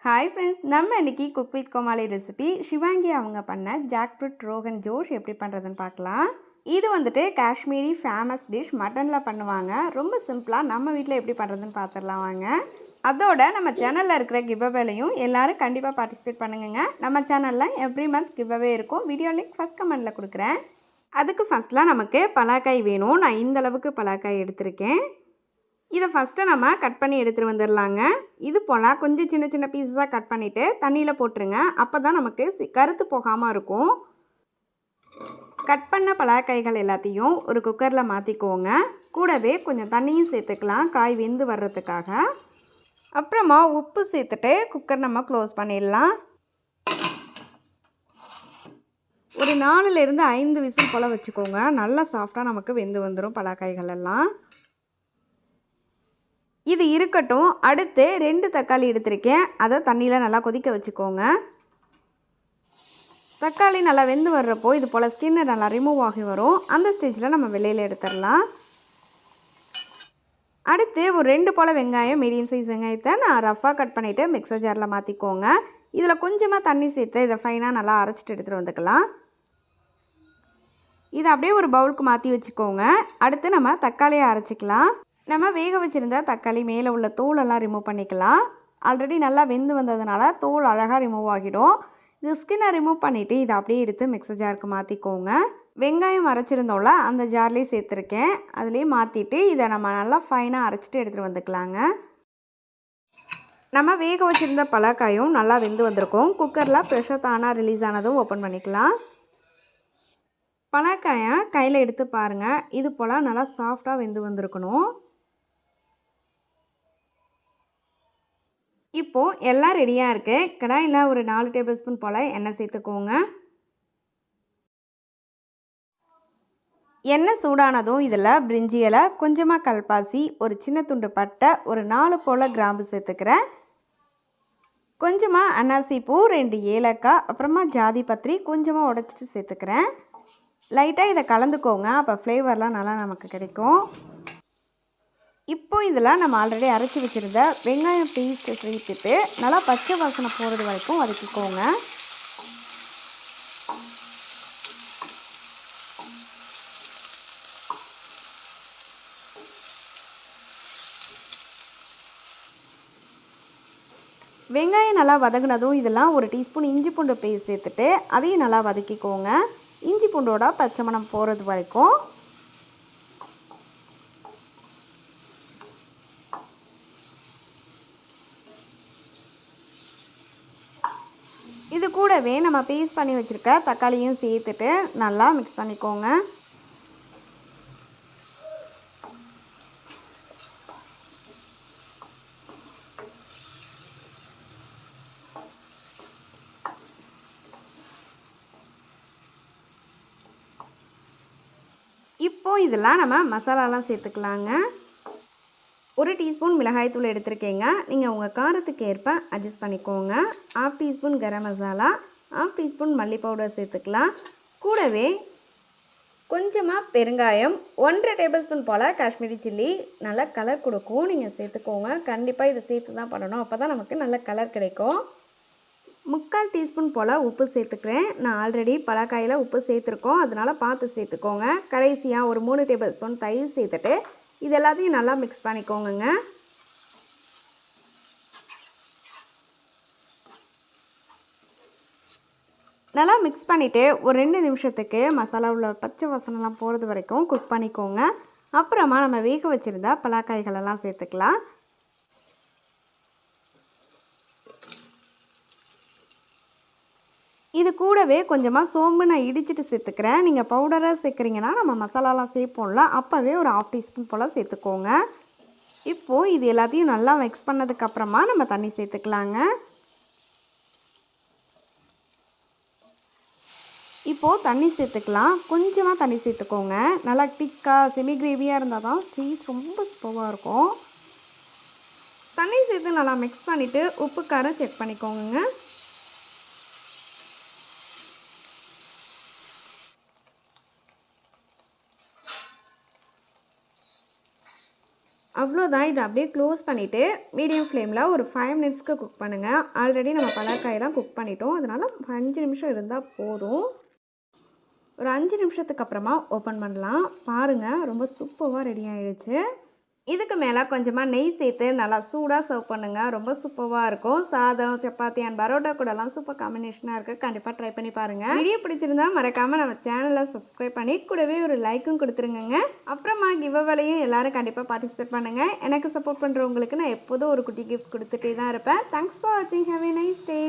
Hi friends, நம்ம இன்னைக்கு cook with Comali recipe Shivangi அவங்க பண்ண ஜாக்ஃப்ரூட் ரோகன் ஜோஷ் எப்படி பண்ணுறதுன்னு பார்க்கலாம். இது வந்துட்டு காஷ்மீரி ஃபேமஸ் டிஷ், மட்டனில் பண்ணுவாங்க. ரொம்ப சிம்பிளாக நம்ம வீட்டில் எப்படி பண்ணுறதுன்னு பார்த்துடலாம் வாங்க. அதோட நம்ம சேனலில் இருக்கிற கிவ்அவேலையும் எல்லோரும் கண்டிப்பாக பார்ட்டிசிபேட் பண்ணுங்க. நம்ம சேனலில் எவ்ரி மந்த் கிவ்அவே இருக்கும். வீடியோ லிங்க் ஃபஸ்ட் கமெண்டில் கொடுக்குறேன். அதுக்கு ஃபஸ்ட்லாம் நமக்கு பலாக்காய் வேணும். நான் இந்த அளவுக்கு பலாக்காய் எடுத்திருக்கேன். இதை ஃபஸ்ட்டு நம்ம கட் பண்ணி எடுத்துகிட்டு வந்துடலாங்க. இது போல் கொஞ்சம் சின்ன சின்ன பீஸஸாக கட் பண்ணிவிட்டு தண்ணியில் போட்டுருங்க. அப்போ தான் நமக்கு கருத்து போகாமல் இருக்கும். கட் பண்ண பலாக்காய்கள் எல்லாத்தையும் ஒரு குக்கரில் மாற்றிக்கோங்க. கூடவே கொஞ்சம் தண்ணியும் சேர்த்துக்கலாம், காய் வெந்து வர்றதுக்காக. அப்புறமா உப்பு சேர்த்துட்டு குக்கர் நம்ம க்ளோஸ் பண்ணிடலாம். ஒரு 4லேருந்து 5 விசில் போல் வச்சுக்கோங்க. நல்லா சாஃப்டாக நமக்கு வெந்து வந்துடும் பலாக்காய்கள் எல்லாம். இது இருக்கட்டும். அடுத்து 2 தக்காளி எடுத்திருக்கேன். அதை தண்ணியில் நல்லா கொதிக்க வச்சுக்கோங்க. தக்காளி நல்லா வெந்து வர்றப்போ இது போல் ஸ்கின்னு நல்லா ரிமூவ் ஆகி வரும். அந்த ஸ்டேஜில் நம்ம வெளியில் எடுத்துடலாம். அடுத்து ஒரு 2 போல் வெங்காயம், மீடியம் சைஸ் வெங்காயத்தை நான் ரஃபாக கட் பண்ணிவிட்டு மிக்சர் ஜாரில் மாற்றிக்கோங்க. இதில் கொஞ்சமாக தண்ணி சேர்த்து இதை ஃபைனாக நல்லா அரைச்சிட்டு எடுத்துகிட்டு வந்துக்கலாம். இதை அப்படியே ஒரு பவுலுக்கு மாற்றி வச்சுக்கோங்க. அடுத்து நம்ம தக்காளியை அரைச்சிக்கலாம். நம்ம வேக வச்சுருந்த தக்காளி மேலே உள்ள தோலெல்லாம் ரிமூவ் பண்ணிக்கலாம். ஆல்ரெடி நல்லா வெந்து வந்ததுனால தோல் அழகாக ரிமூவ் ஆகிடும். இது ஸ்கின்னை ரிமூவ் பண்ணிவிட்டு இதை அப்படியே எடுத்து மிக்சர் ஜாருக்கு மாற்றிக்கோங்க. வெங்காயம் அரைச்சிருந்தோம்ல, அந்த ஜார்லேயே சேர்த்துருக்கேன். அதுலேயே மாற்றிட்டு இதை நம்ம நல்லா ஃபைனாக அரைச்சிட்டு எடுத்துகிட்டு வந்துக்கலாங்க. நம்ம வேக வச்சுருந்த பலாக்காயும் நல்லா வெந்து வந்திருக்கும். குக்கரில் ப்ரெஷர் தானாக ரிலீஸ் ஆனதும் ஓப்பன் பண்ணிக்கலாம். பலாக்காயை கையில் எடுத்து பாருங்கள். இது போல் நல்லா சாஃப்டாக வெந்து வந்திருக்கணும். இப்போது எல்லாம் ரெடியாக இருக்குது. கடாயில் ஒரு 4 டேபிள் ஸ்பூன் போல் எண்ணெய் சேர்த்துக்கோங்க. எண்ணெய் சூடானதும் இதில் பிரிஞ்சி இலை, கொஞ்சமாக கல்பாசி, ஒரு சின்ன துண்டு பட்டை, ஒரு 4 போல் கிராம்பு சேர்த்துக்கிறேன். கொஞ்சமாக அன்னாசி பூ, 2 ஏலக்காய், அப்புறமா ஜாதி பத்திரி கொஞ்சமாக உடச்சிட்டு சேர்த்துக்கிறேன். லைட்டாக இதை கலந்துக்கோங்க. அப்போ ஃப்ளேவர்லாம் நல்லா நமக்கு கிடைக்கும். இப்போ இதில் நம்ம ஆல்ரெடி அரைச்சி வச்சுருந்த வெங்காயம் பேஸ்ட்டை சேர்த்துட்டு நல்லா பச்சை வாசனை போகிறது வரைக்கும் வதக்கிக்கோங்க. வெங்காயம் நல்லா வதங்கினதும் இதெல்லாம் ஒரு டீஸ்பூன் இஞ்சி பூண்டு பேஸ்ட் சேர்த்துட்டு அதையும் நல்லா வதக்கிக்கோங்க. இஞ்சி பூண்டோட பச்சை மணம் போகிறது வரைக்கும். இது கூடவே நம்ம பேஸ்ட் பண்ணி வச்சுருக்க தக்காளியும் சேர்த்துட்டு நல்லா மிக்ஸ் பண்ணிக்கோங்க. இப்போது இதெல்லாம் நம்ம மசாலாலாம் சேர்த்துக்கலாங்க. 1 டீஸ்பூன் மிளகாய்த்தூள் எடுத்துருக்கேங்க. நீங்கள் உங்கள் காரத்துக்கு ஏற்ப அட்ஜஸ்ட் பண்ணிக்கோங்க. 1/2 டீஸ்பூன் கரம் மசாலா, 1/2 டீஸ்பூன் மல்லி பவுடர் சேர்த்துக்கலாம். கூடவே கொஞ்சமாக பெருங்காயம், 1/2 டேபிள் ஸ்பூன் போல் காஷ்மீரி சில்லி நல்லா கலர் கொடுக்கும். நீங்கள் சேர்த்துக்கோங்க. கண்டிப்பாக இதை சேர்த்து தான் பண்ணணும். அப்போ தான் நமக்கு நல்ல கலர் கிடைக்கும். 3/4 டீஸ்பூன் போல் உப்பு சேர்த்துக்கிறேன். நான் ஆல்ரெடி பலாக்காயில் உப்பு சேர்த்துருக்கோம், அதனால் பார்த்து சேர்த்துக்கோங்க. கடைசியாக ஒரு 3 டேபிள் ஸ்பூன் தயிர் சேர்த்துட்டு இது எல்லாத்தையும் நல்லா மிக்ஸ் பண்ணிக்கோங்க. நல்லா மிக்ஸ் பண்ணிவிட்டு ஒரு 2 நிமிஷத்துக்கு மசாலா உள்ள பச்சை வாசனைலாம் போகிறது வரைக்கும் குக் பண்ணிக்கோங்க. அப்புறமா நம்ம வேக வச்சுருந்தா பலாக்காய்களெல்லாம் சேர்த்துக்கலாம். இது கூடவே கொஞ்சமாக சோம்பு நான் இடிச்சிட்டு சேர்த்துக்கிறேன். நீங்கள் பவுடராக சேர்க்குறீங்கன்னா நம்ம மசாலாலாம் சேர்ப்போம்ல, அப்போவே ஒரு 1/2 டீஸ்பூன் போல் சேர்த்துக்கோங்க. இப்போது இது எல்லாத்தையும் நல்லா மிக்ஸ் பண்ணதுக்கப்புறமா நம்ம தண்ணி சேர்த்துக்கலாங்க. இப்போது தண்ணி சேர்த்துக்கலாம். கொஞ்சமாக தண்ணி சேர்த்துக்கோங்க. நல்லா திக்காக செமி கிரேவியாக இருந்தால் தான் சீஸ் ரொம்ப சூப்பராக இருக்கும். தண்ணி சேர்த்து நல்லா மிக்ஸ் பண்ணிவிட்டு உப்பு காரம் செக் பண்ணிக்கோங்க. அவ்வளோதான். இதை அப்படியே க்ளோஸ் பண்ணிவிட்டு மீடியம் ஃப்ளேமில் ஒரு 5 மினிட்ஸ்க்கு குக் பண்ணுங்கள். ஆல்ரெடி நம்ம பலாக்காயெல்லாம் குக் பண்ணிட்டோம், அதனால் 5 நிமிஷம் இருந்தால் போதும். ஒரு 5 நிமிஷத்துக்கு அப்புறமா ஓப்பன் பண்ணலாம். பாருங்கள், ரொம்ப சூப்பராக ரெடி ஆகிடுச்சு. இதுக்கு மேலே கொஞ்சமாக நெய் சேர்த்து நல்லா சூடாக சர்வ் பண்ணுங்கள். ரொம்ப சூப்பராக இருக்கும். சாதம், சப்பாத்தி அண்ட் பரோட்டா கூடலாம் சூப்பர் காம்பினேஷனாக இருக்குது. கண்டிப்பாக ட்ரை பண்ணி பாருங்கள். வீடியோ பிடிச்சிருந்தா மறக்காமல் நம்ம சேனலை சப்ஸ்கிரைப் பண்ணி கூடவே ஒரு லைக்கும் கொடுத்துருங்க. அப்புறமா கிவ்அவேலையும் எல்லாரும் கண்டிப்பாக பார்ட்டிசிபேட் பண்ணுங்கள். எனக்கு சப்போர்ட் பண்ணுறவங்களுக்கு நான் எப்போதும் ஒரு குட்டி கிஃப்ட் கொடுத்துட்டே தான் இருப்பேன். தேங்க்ஸ் ஃபார் வாட்சிங். Have a nice day.